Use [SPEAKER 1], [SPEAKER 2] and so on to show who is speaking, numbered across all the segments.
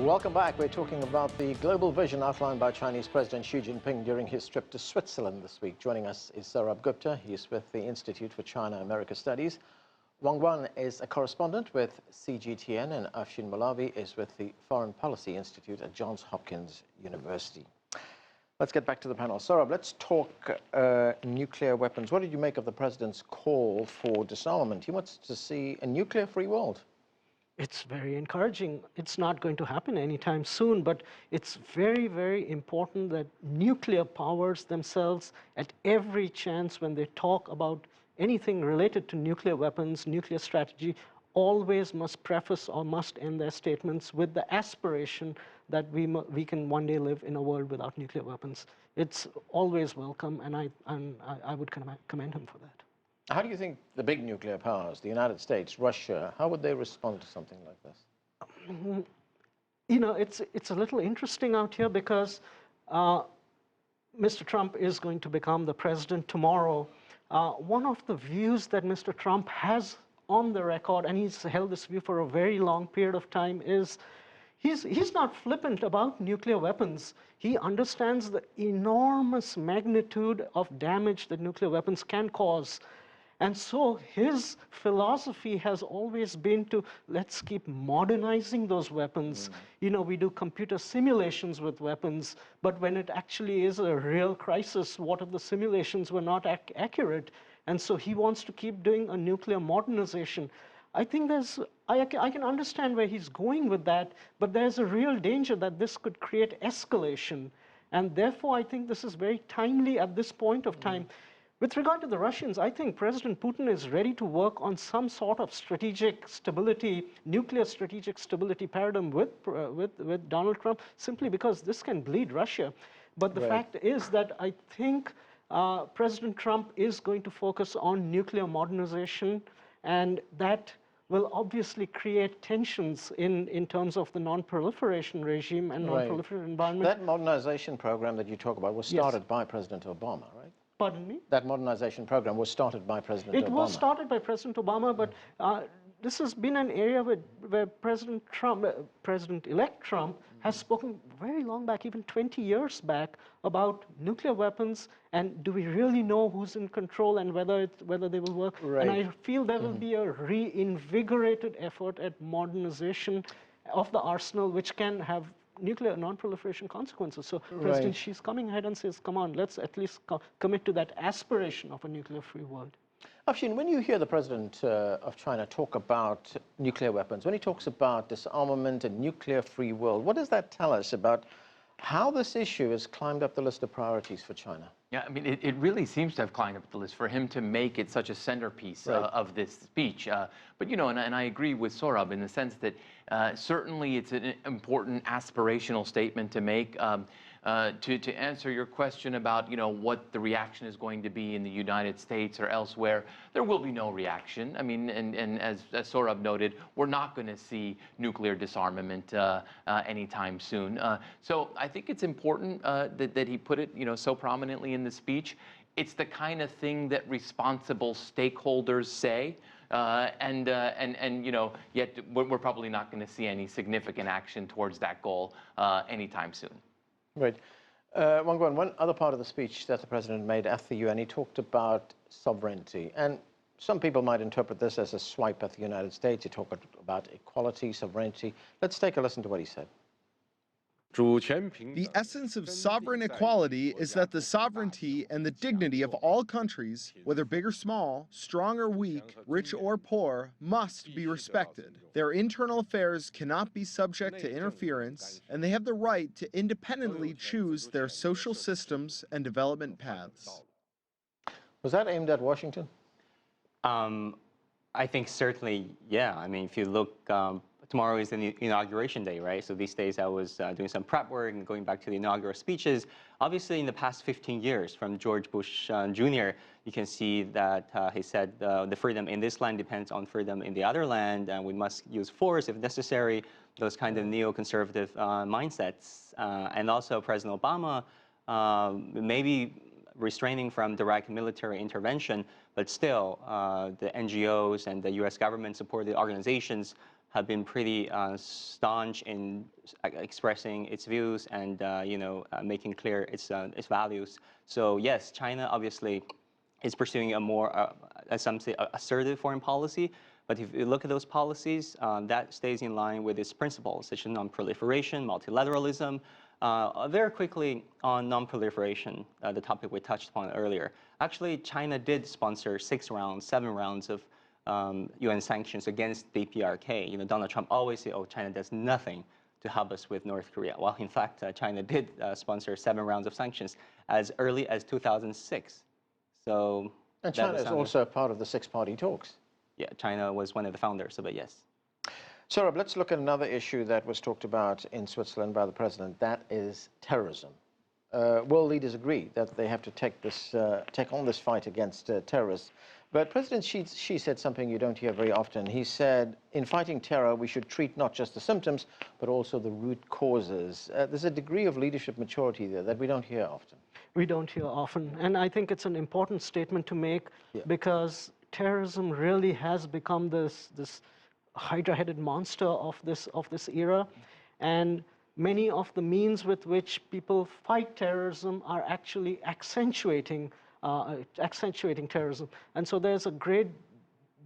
[SPEAKER 1] Welcome back. We're talking about the global vision outlined by Chinese President Xi Jinping during his trip to Switzerland this week. Joining us is Sourabh Gupta. He is with the Institute for China-America Studies. Guan is a correspondent with CGTN, and Afshin Molavi is with the Foreign Policy Institute at Johns Hopkins University. Let's get back to the panel. Sourabh, let's talk nuclear weapons. What did you make of the president's call for disarmament? He wants to see a nuclear-free world.
[SPEAKER 2] It's very encouraging. It's not going to happen anytime soon, but it's very, very important that nuclear powers themselves, at every chance when they talk about anything related to nuclear weapons, nuclear strategy, always must preface or must end their statements with the aspiration that we can one day live in a world without nuclear weapons. It's always welcome, and I would commend him for that.
[SPEAKER 1] How do you think the big nuclear powers, the United States, Russia, how would they respond to something like this?
[SPEAKER 2] You know, it's a little interesting out here because Mr. Trump is going to become the president tomorrow. One of the views that Mr. Trump has on the record, and he's held this view for a very long period of time, is he's not flippant about nuclear weapons. He understands the enormous magnitude of damage that nuclear weapons can cause. And so his philosophy has always been to, let's keep modernizing those weapons. You know, we do computer simulations with weapons, but when it actually is a real crisis, what if the simulations were not accurate? And so he wants to keep doing a nuclear modernization. I think I can understand where he's going with that, but there's a real danger that this could create escalation. And therefore, I think this is very timely at this point of time. With regard to the Russians, I think President Putin is ready to work on some sort of strategic stability, nuclear strategic stability paradigm with Donald Trump, simply because this can bleed Russia. But the fact is that I think President Trump is going to focus on nuclear modernization, and that will obviously create tensions in terms of the non-proliferation regime and non-proliferation environment.
[SPEAKER 1] That modernization program that you talk about was started by President Obama, right?
[SPEAKER 2] Pardon me?
[SPEAKER 1] That modernization program was started by President Obama.
[SPEAKER 2] It was started by President Obama, but this has been an area where President-elect Trump has spoken very long back, even 20 years back, about nuclear weapons and do we really know who's in control and whether they will work. And I feel there will be a reinvigorated effort at modernization of the arsenal, which can have nuclear non-proliferation consequences. So President Xi's coming ahead and says, come on, let's at least commit to that aspiration of a nuclear-free world.
[SPEAKER 1] Afshin, when you hear the president of China talk about nuclear weapons, when he talks about disarmament and nuclear-free world, what does that tell us about how this issue has climbed up the list of priorities for China?
[SPEAKER 3] Yeah, I mean, it really seems to have climbed up the list for him to make it such a centerpiece of this speech. But, you know, and I agree with Sourabh in the sense that certainly it's an important aspirational statement to make. To answer your question about, you know, what the reaction is going to be in the United States or elsewhere, there will be no reaction. I mean, and as Sourabh noted, we're not going to see nuclear disarmament anytime soon. So I think it's important that he put it, you know, so prominently in the speech. It's the kind of thing that responsible stakeholders say. And you know, yet we're probably not going to see any significant action towards that goal anytime soon.
[SPEAKER 1] Right. Guan, one other part of the speech that the president made at the UN, he talked about sovereignty. And some people might interpret this as a swipe at the United States. He talked about equality, sovereignty. Let's take a listen to what he said.
[SPEAKER 4] The essence of sovereign equality is that the sovereignty and the dignity of all countries, whether big or small, strong or weak, rich or poor, must be respected. Their internal affairs cannot be subject to interference, and they have the right to independently choose their social systems and development paths.
[SPEAKER 1] Was that aimed at Washington?
[SPEAKER 5] I think certainly, yeah. I mean, if you look, tomorrow is the inauguration day, right? So these days I was doing some prep work and going back to the inaugural speeches. Obviously, in the past 15 years, from George Bush Jr., you can see that he said the freedom in this land depends on freedom in the other land, and we must use force if necessary, those kind of neoconservative mindsets. And also President Obama maybe restraining from direct military intervention, but still the NGOs and the US government supported organizations have been pretty staunch in expressing its views and making clear its values. So yes, China obviously is pursuing a more, as some say, assertive foreign policy. But if you look at those policies, that stays in line with its principles, such as non-proliferation, multilateralism. Very quickly on non-proliferation, the topic we touched upon earlier. Actually, China did sponsor 7 rounds of UN sanctions against the PRK. You know, Donald Trump always said, "Oh, China does nothing to help us with North Korea." Well, in fact, China did sponsor 7 rounds of sanctions as early as 2006. So,
[SPEAKER 1] and China is also a part of the 6-party talks.
[SPEAKER 5] Yeah, China was one of the founders of it, yes.
[SPEAKER 1] Sourabh, let's look at another issue that was talked about in Switzerland by the president. That is terrorism. World leaders agree that they have to take on this fight against terrorists. But President Xi said something you don't hear very often. He said, in fighting terror, we should treat not just the symptoms, but also the root causes. There's a degree of leadership maturity there that we don't hear often.
[SPEAKER 2] We don't hear often. And I think it's an important statement to make, because terrorism really has become this hydra-headed monster of this era. And many of the means with which people fight terrorism are actually accentuating terrorism. And so there's a great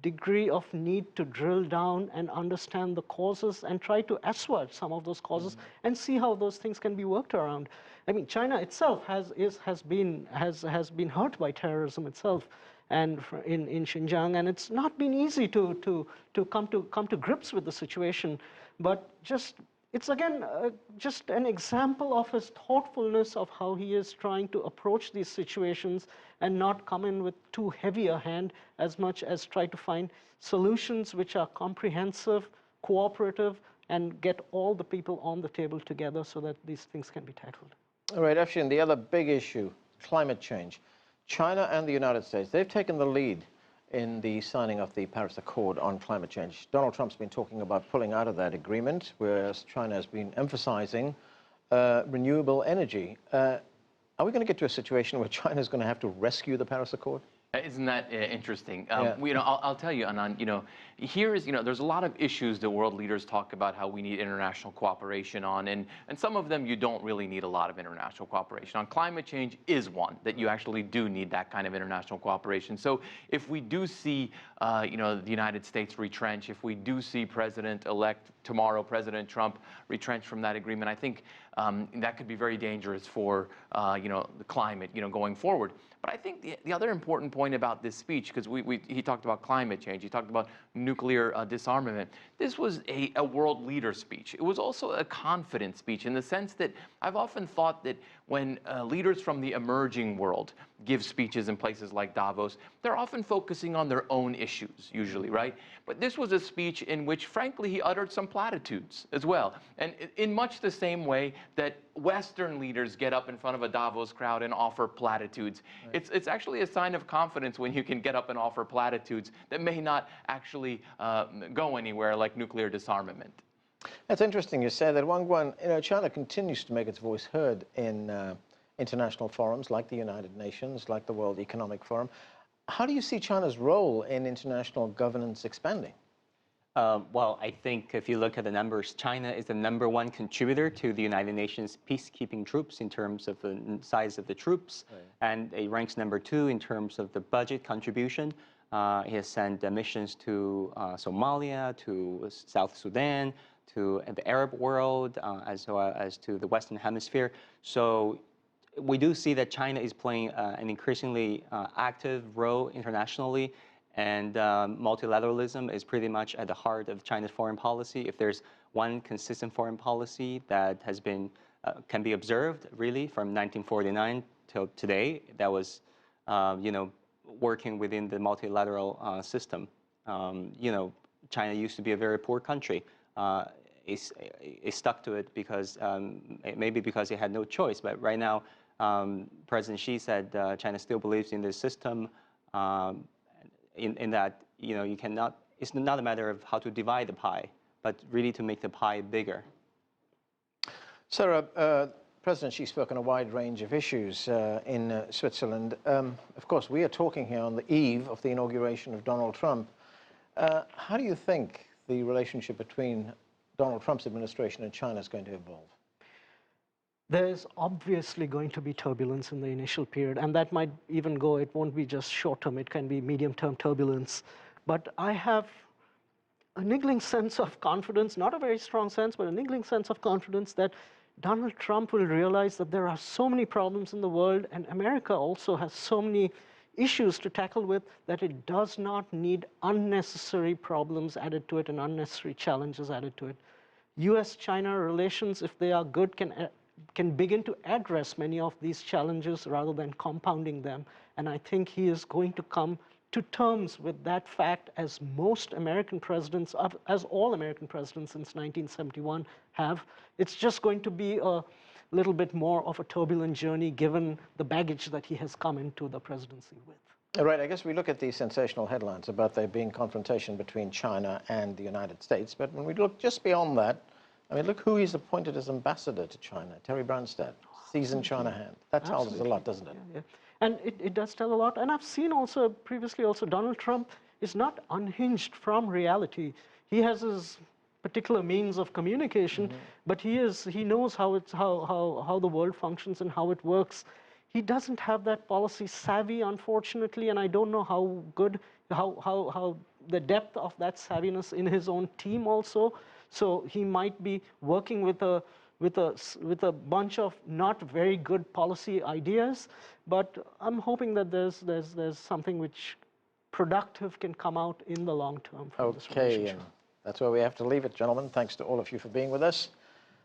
[SPEAKER 2] degree of need to drill down and understand the causes and try to assuage some of those causes and see how those things can be worked around. I mean, China itself has been hurt by terrorism itself, and in Xinjiang, and it's not been easy to come to grips with the situation. But it's again just an example of his thoughtfulness of how he is trying to approach these situations and not come in with too heavy a hand, as much as try to find solutions which are comprehensive, cooperative, and get all the people on the table together so that these things can be tackled.
[SPEAKER 1] All right, Afshin, the other big issue, climate change. China and the United States, they've taken the lead in the signing of the Paris Accord on climate change. Donald Trump's been talking about pulling out of that agreement, whereas China has been emphasizing renewable energy. Are we going to get to a situation where China is going to have to rescue the Paris Accord?
[SPEAKER 3] Isn't that interesting? I'll tell you, Anand, there's a lot of issues that world leaders talk about how we need international cooperation on, and some of them you don't really need a lot of international cooperation on. Climate change is one that you actually do need that kind of international cooperation. So if we do see, the United States retrench, if we do see President-elect tomorrow, President Trump, retrench from that agreement, I think that could be very dangerous for, the climate, going forward. But I think the other important point about this speech, because he talked about climate change, he talked about nuclear disarmament. This was a world leader speech. It was also a confident speech in the sense that I've often thought that when leaders from the emerging world give speeches in places like Davos, they're often focusing on their own issues, usually, right? But this was a speech in which, frankly, he uttered some platitudes as well. And in much the same way that Western leaders get up in front of a Davos crowd and offer platitudes. Right. It's actually a sign of confidence when you can get up and offer platitudes that may not actually go anywhere, like nuclear disarmament.
[SPEAKER 1] That's interesting you say that. Guan, China continues to make its voice heard in international forums like the United Nations, like the World Economic Forum. How do you see China's role in international governance expanding?
[SPEAKER 5] Well, I think if you look at the numbers, China is the #1 contributor to the United Nations peacekeeping troops in terms of the size of the troops, right. And it ranks #2 in terms of the budget contribution. He has sent missions to Somalia, to South Sudan, to the Arab world, as well as to the Western Hemisphere. So we do see that China is playing an increasingly active role internationally. And multilateralism is pretty much at the heart of China's foreign policy. If there's one consistent foreign policy that has been, can be observed really from 1949 till today, that was, working within the multilateral system. China used to be a very poor country. It stuck to it because, maybe because it had no choice. But right now, President Xi said China still believes in this system. In that, you cannot, it's not a matter of how to divide the pie, but really to make the pie bigger.
[SPEAKER 1] Sourabh, President Xi spoke on a wide range of issues in Switzerland. Of course, we are talking here on the eve of the inauguration of Donald Trump. How do you think the relationship between Donald Trump's administration and China is going to evolve?
[SPEAKER 2] There's obviously going to be turbulence in the initial period, and that might even go, it won't be just short-term, it can be medium-term turbulence. But I have a niggling sense of confidence, not a very strong sense, but a niggling sense of confidence that Donald Trump will realize that there are so many problems in the world, and America also has so many issues to tackle with, that it does not need unnecessary problems added to it and unnecessary challenges added to it. US-China relations, if they are good, can begin to address many of these challenges rather than compounding them. And I think he is going to come to terms with that fact, as most American presidents, as all American presidents since 1971 have. It's just going to be a little bit more of a turbulent journey given the baggage that he has come into the presidency with.
[SPEAKER 1] All right, I guess we look at these sensational headlines about there being confrontation between China and the United States, but when we look just beyond that, I mean, look who he's appointed as ambassador to China, Terry Branstad, seasoned China hand. That tells us a lot, doesn't it?
[SPEAKER 2] Yeah. And it does tell a lot. And I've seen also, previously also, Donald Trump is not unhinged from reality. He has his particular means of communication, but he knows how the world functions and how it works. He doesn't have that policy savvy, unfortunately, and I don't know how the depth of that savviness in his own team also. So he might be working with a bunch of not very good policy ideas, but I'm hoping that there's something which productive can come out in the long term from this relationship.
[SPEAKER 1] Okay, that's where we have to leave it, gentlemen. Thanks to all of you for being with us.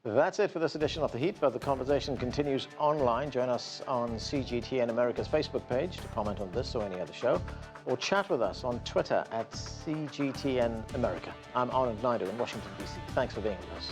[SPEAKER 1] That's it for this edition of The Heat, but the conversation continues online. Join us on CGTN America's Facebook page to comment on this or any other show, or chat with us on Twitter at CGTN America. I'm Anand Naidu in Washington, D.C. Thanks for being with us.